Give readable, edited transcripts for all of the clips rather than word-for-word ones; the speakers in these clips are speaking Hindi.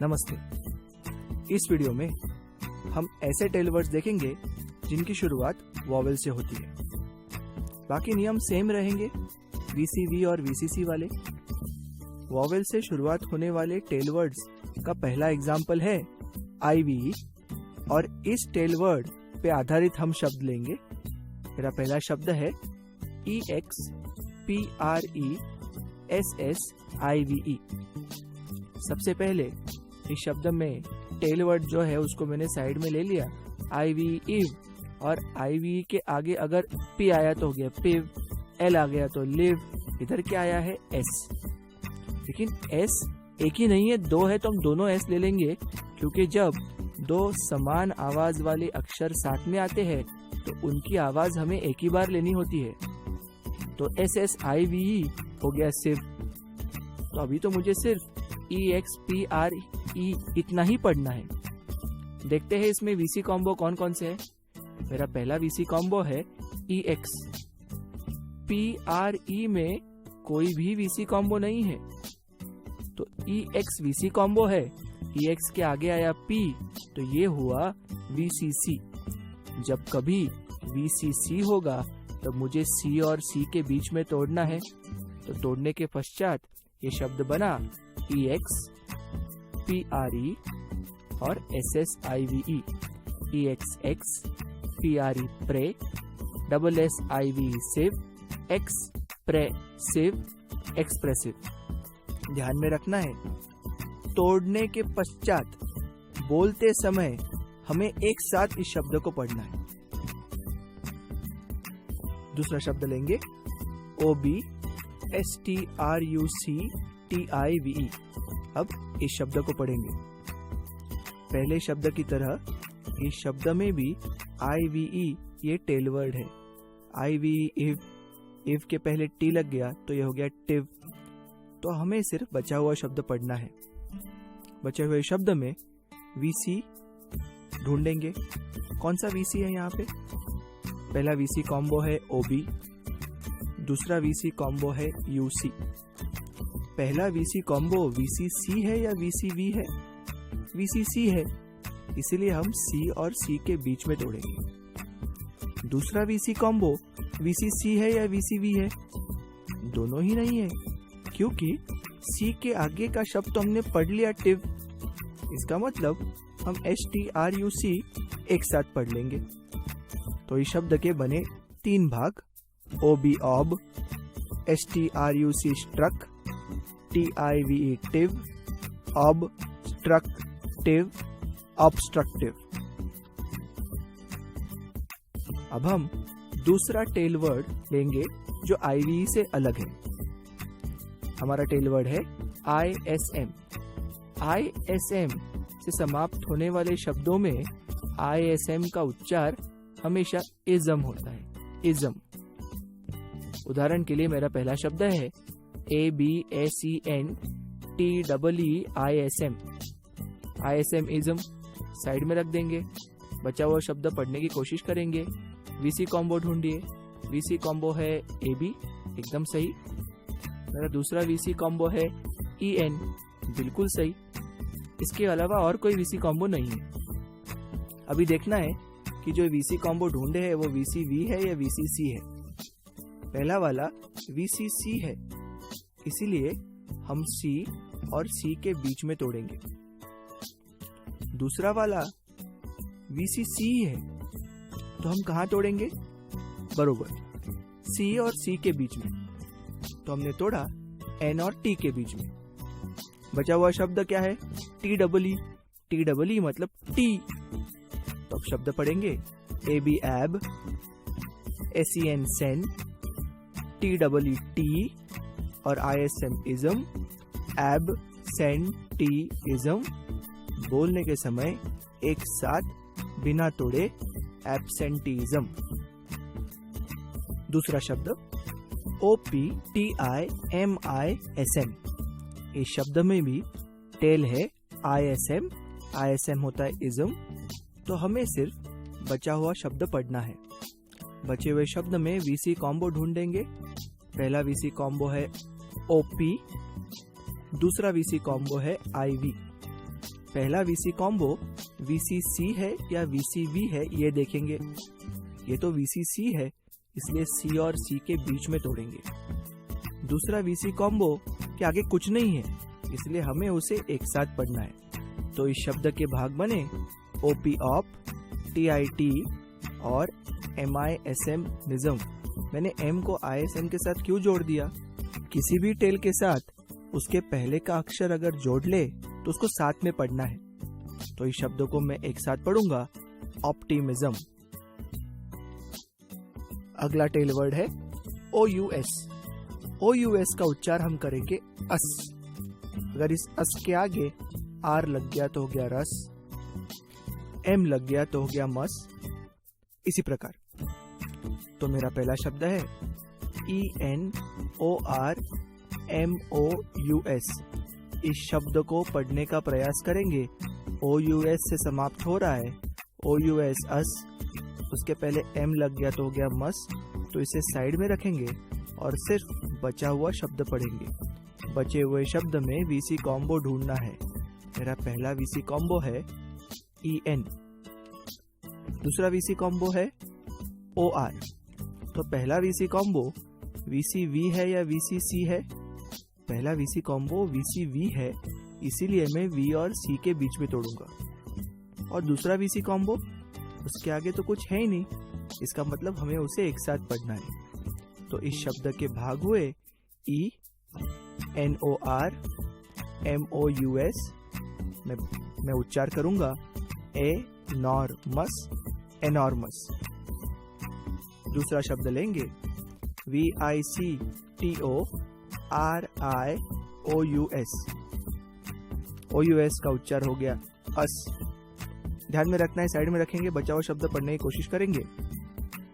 नमस्ते। इस वीडियो में हम ऐसे टेल वर्ड्स देखेंगे जिनकी शुरुआत वॉवेल से होती है। बाकी नियम सेम रहेंगे VCV और VCC वाले। वॉवेल से शुरुआत होने वाले टेल वर्ड्स का पहला एग्जाम्पल है IVE और इस टेल वर्ड पे आधारित हम शब्द लेंगे। मेरा पहला शब्द है EXPRESSIVE। सबसे पहले इस शब्द में टेल वर्ड जो है उसको मैंने साइड में ले लिया IVE और IVE के आगे अगर P आया तो हो गया पिव, L आ गया तो लिव, इधर क्या आया है S। लेकिन S एक ही नहीं है, दो है तो हम दोनों S ले लेंगे, क्योंकि जब दो समान आवाज वाले अक्षर साथ में आते हैं तो उनकी आवाज हमें एक ही बार लेनी होती है। तो SSIVE हो गया सिर्फ। तो अभी तो मुझे सिर्फ EXPRE इतना ही पढ़ना है। देखते हैं इसमें VC कॉम्बो कौन कौन से है। मेरा पहला VC कॉम्बो है EX। PRE में कोई भी VC कॉम्बो नहीं है, तो EX VC कॉम्बो है। EX के आगे आया P तो ये हुआ VCC। जब कभी VCC होगा तो मुझे C और C के बीच में तोड़ना है। तो तोड़ने के पश्चात ये शब्द बना EX PRE और SSIVE। EXX PRE pre, SSIVE sive, expressive expressive. ध्यान में रखना है, तोड़ने के पश्चात बोलते समय हमें एक साथ इस शब्द को पढ़ना है। दूसरा शब्द लेंगे OBSTRUCTIVE। अब इस शब्द को पढ़ेंगे। पहले शब्द की तरह इस शब्द में भी IVE ये टेल वर्ड है। IVE इफ के पहले T लग गया तो ये हो गया टिव। तो हमें सिर्फ बचा हुआ शब्द पढ़ना है। बचे हुए शब्द में VC ढूंढेंगे। कौन सा VC है यहाँ पे? पहला VC कॉम्बो है OB, दूसरा VC कॉम्बो है UC। पहला VC कॉम्बो VCC है या VCV है? VCC है, इसीलिए हम C और C के बीच में तोड़ेंगे। दूसरा VC कॉम्बो VCC है या VCV है? दोनों ही नहीं है, क्योंकि C के आगे का शब्द तो हमने पढ़ लिया टिव। इसका मतलब हम STRUC एक साथ पढ़ लेंगे। तो इस शब्द के बने 3 भाग, OB ऑब, STRUC struck, TIVE टिव, obstructive obstructive. अब हम दूसरा टेल वर्ड लेंगे जो IVE से अलग है। हमारा टेल वर्ड है ISM। ISM से समाप्त होने वाले शब्दों में ISM का उच्चार हमेशा इज़म होता है, इज़म। उदाहरण के लिए मेरा पहला शब्द है ABSENTEEISM। ISM इज़म साइड में रख देंगे। बचा हुआ शब्द पढ़ने की कोशिश करेंगे। VC कॉम्बो ढूंढिए। VC कॉम्बो है AB, एकदम सही। मेरा दूसरा VC कॉम्बो है EN, बिल्कुल सही। इसके अलावा और कोई VC कॉम्बो नहीं है। अभी देखना है कि जो VC कॉम्बो ढूंढे है वो VCV है या VCC है। पहला वाला VCC है, इसीलिए हम C और C के बीच में तोड़ेंगे। दूसरा वाला VCC है, तो हम कहाँ तोड़ेंगे? बरोबर C और C के बीच में। तो हमने तोड़ा N और T के बीच में। बचा हुआ शब्द क्या है? TEE। TEE मतलब T। तो अब शब्द पढ़ेंगे AB ab, SEN sen, TEE T और ISM ism, ab sen T ism। बोलने के समय एक साथ बिना तोड़े एब्सेंटीज्म। दूसरा शब्द OPTIMISM। इस शब्द में भी टेल है ISM। ISM होता है इज्म। तो हमें सिर्फ बचा हुआ शब्द पढ़ना है। बचे हुए शब्द में VC कॉम्बो ढूंढेंगे। पहला VC कॉम्बो है OP, दूसरा VC कॉम्बो है IV। पहला वीसी कॉम्बो VCC है या VCV है ये देखेंगे। ये तो VCC है, इसलिए C और C के बीच में तोड़ेंगे। दूसरा VC कॉम्बो के आगे कुछ नहीं है, इसलिए हमें उसे एक साथ पढ़ना है। तो इस शब्द के भाग बने OP ऑप, TIT और MISM मिज़म। मैंने M को ISM के साथ क्यों जोड़ दिया? किसी भी टेल के साथ उसके पहले का अक्षर अगर जोड़ ले तो उसको साथ में पढ़ना है। तो इस शब्दों को मैं एक साथ पढ़ूंगा, ऑप्टिमिज्म। अगला टेल वर्ड है OUS। OUS का उच्चार हम करेंगे अस। अगर इस अस के आगे R लग गया तो हो गया रस, M लग गया तो हो गया मस, इसी प्रकार। तो मेरा पहला शब्द है ENORMOUS। इस शब्द को पढ़ने का प्रयास करेंगे। OUS से समाप्त हो रहा है, OUS अस, उसके पहले M लग गया तो हो गया मस, तो इसे साइड में रखेंगे और सिर्फ बचा हुआ शब्द पढ़ेंगे। बचे हुए शब्द में VC कॉम्बो ढूंढना है। मेरा पहला VC कॉम्बो है EN, दूसरा VC कॉम्बो है OR। तो पहला VC कॉम्बो VCV है या VCC है? पहला VC कॉम्बो VCV है, इसीलिए मैं V और C के बीच में तोड़ूंगा। और दूसरा VC कॉम्बो, उसके आगे तो कुछ है ही नहीं, इसका मतलब हमें उसे एक साथ पढ़ना है। तो इस शब्द के भाग हुए ENORMOUS। मैं उच्चार करूंगा एनॉर्मस, एनॉर्मस। दूसरा शब्द लेंगे VICTORIOUS। OUS का उच्चार हो गया अस। ध्यान में रखना है, साइड में रखेंगे, बचा हुआ शब्द पढ़ने की कोशिश करेंगे।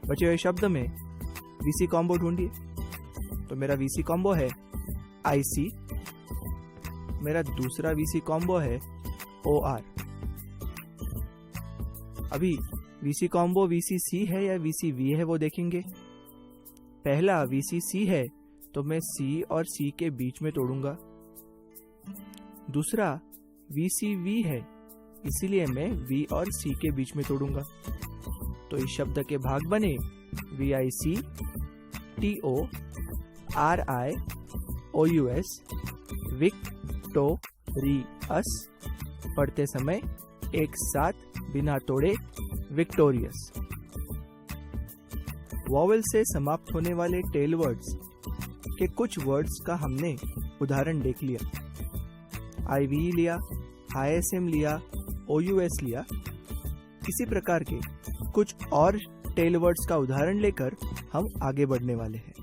बचे हुए शब्द में VC कॉम्बो ढूंढिए। तो मेरा VC कॉम्बो है IC, मेरा दूसरा VC कॉम्बो है OR। अभी VC कॉम्बो VCC है या VCV है वो देखेंगे। पहला VCC है तो मैं C और C के बीच में तोड़ूंगा। दूसरा VCV है, इसीलिए मैं V और C के बीच में तोड़ूंगा। तो इस शब्द के भाग बने VICTORIOUS, विक्टोरियस। पढ़ते समय एक साथ बिना तोड़े विक्टोरियस। वॉवेल से समाप्त होने वाले टेल वर्ड्स के कुछ वर्ड्स का हमने उदाहरण देख लिया। IVE लिया, ISM लिया, OUS लिया। इसी प्रकार के कुछ और टेल वर्ड्स का उदाहरण लेकर हम आगे बढ़ने वाले हैं।